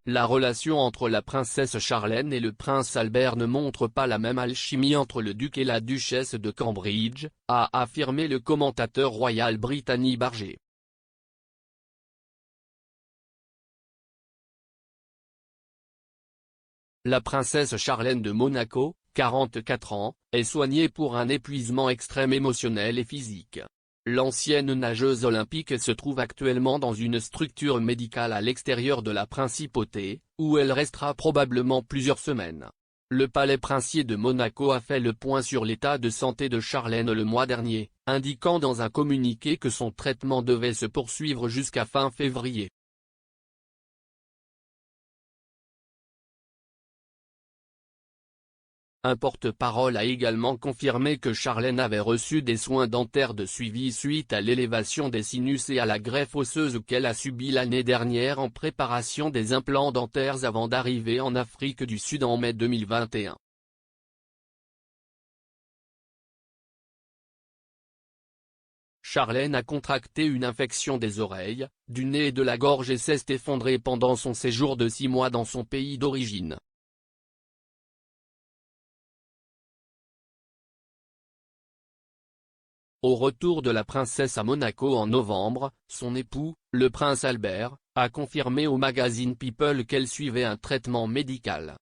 La relation entre la princesse Charlène et le prince Albert ne montre pas la même alchimie entre le duc et la duchesse de Cambridge, a affirmé le commentateur royal Brittany Barger. La princesse Charlène de Monaco, 44 ans, est soignée pour un épuisement extrême émotionnel et physique. L'ancienne nageuse olympique se trouve actuellement dans une structure médicale à l'extérieur de la principauté, où elle restera probablement plusieurs semaines. Le palais princier de Monaco a fait le point sur l'état de santé de Charlène le mois dernier, indiquant dans un communiqué que son traitement devait se poursuivre jusqu'à fin février. Un porte-parole a également confirmé que Charlène avait reçu des soins dentaires de suivi suite à l'élévation des sinus et à la greffe osseuse qu'elle a subie l'année dernière en préparation des implants dentaires avant d'arriver en Afrique du Sud en mai 2021. Charlène a contracté une infection des oreilles, du nez et de la gorge et s'est effondrée pendant son séjour de 6 mois dans son pays d'origine. Au retour de la princesse à Monaco en novembre, son époux, le prince Albert, a confirmé au magazine People qu'elle suivait un traitement médical.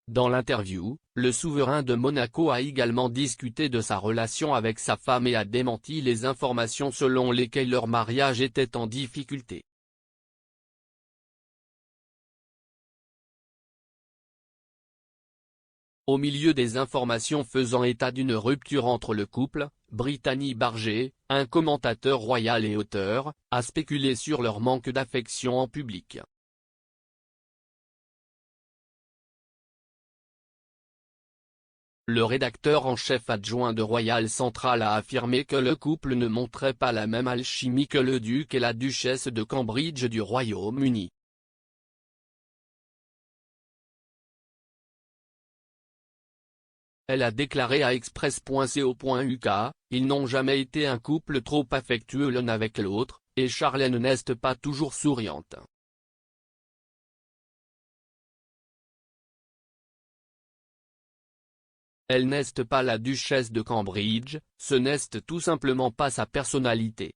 Dans l'interview, le souverain de Monaco a également discuté de sa relation avec sa femme et a démenti les informations selon lesquelles leur mariage était en difficulté. Au milieu des informations faisant état d'une rupture entre le couple, Brittany Barger, un commentateur royal et auteur, a spéculé sur leur manque d'affection en public. Le rédacteur en chef adjoint de Royal Central a affirmé que le couple ne montrait pas la même alchimie que le duc et la duchesse de Cambridge du Royaume-Uni. Elle a déclaré à Express.co.uk, « Ils n'ont jamais été un couple trop affectueux l'un avec l'autre, et Charlène n'est pas toujours souriante. » Elle n'est pas la duchesse de Cambridge, ce n'est tout simplement pas sa personnalité.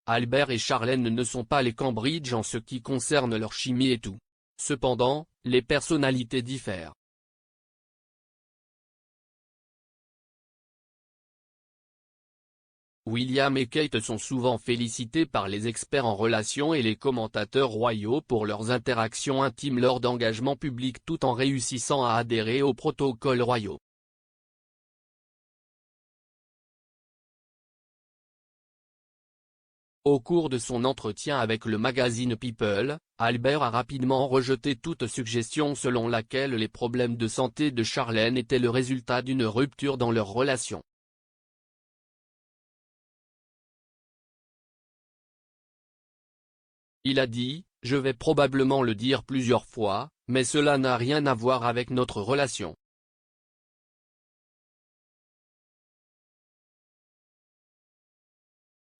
Albert et Charlène ne sont pas les Cambridge en ce qui concerne leur chimie et tout. Cependant, les personnalités diffèrent. William et Kate sont souvent félicités par les experts en relations et les commentateurs royaux pour leurs interactions intimes lors d'engagements publics tout en réussissant à adhérer aux protocoles royaux. Au cours de son entretien avec le magazine People, Albert a rapidement rejeté toute suggestion selon laquelle les problèmes de santé de Charlène étaient le résultat d'une rupture dans leur relation. Il a dit, « Je vais probablement le dire plusieurs fois, mais cela n'a rien à voir avec notre relation.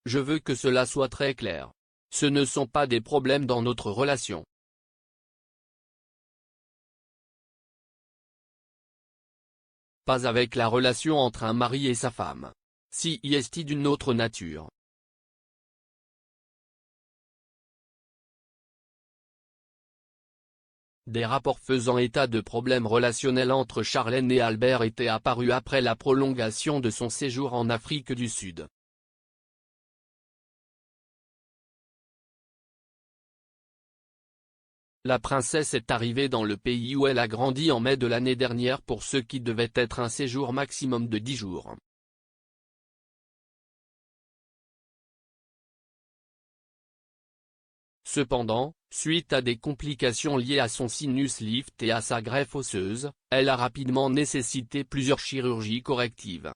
Je veux que cela soit très clair. Ce ne sont pas des problèmes dans notre relation. » Pas avec la relation entre un mari et sa femme. Si est d'une autre nature. Des rapports faisant état de problèmes relationnels entre Charlène et Albert étaient apparus après la prolongation de son séjour en Afrique du Sud. La princesse est arrivée dans le pays où elle a grandi en mai de l'année dernière pour ce qui devait être un séjour maximum de 10 jours. Cependant, suite à des complications liées à son sinus lift et à sa greffe osseuse, elle a rapidement nécessité plusieurs chirurgies correctives.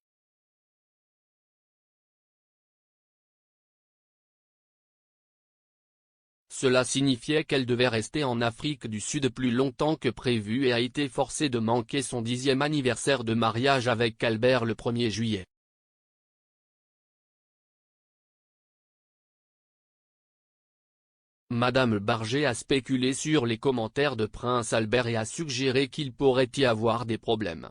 Cela signifiait qu'elle devait rester en Afrique du Sud plus longtemps que prévu et a été forcée de manquer son 10e anniversaire de mariage avec Albert le 1er juillet. Madame Barger a spéculé sur les commentaires de Prince Albert et a suggéré qu'il pourrait y avoir des problèmes.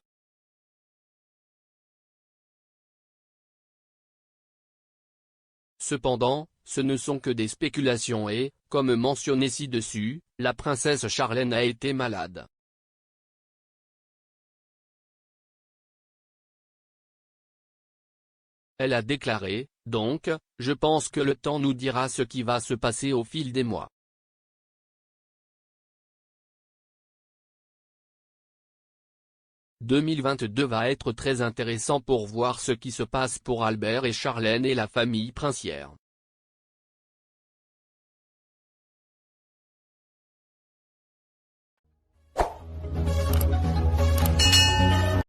Cependant, ce ne sont que des spéculations et, comme mentionné ci-dessus, la princesse Charlène a été malade. Elle a déclaré, donc, je pense que le temps nous dira ce qui va se passer au fil des mois. « 2022 va être très intéressant pour voir ce qui se passe pour Albert et Charlène et la famille princière.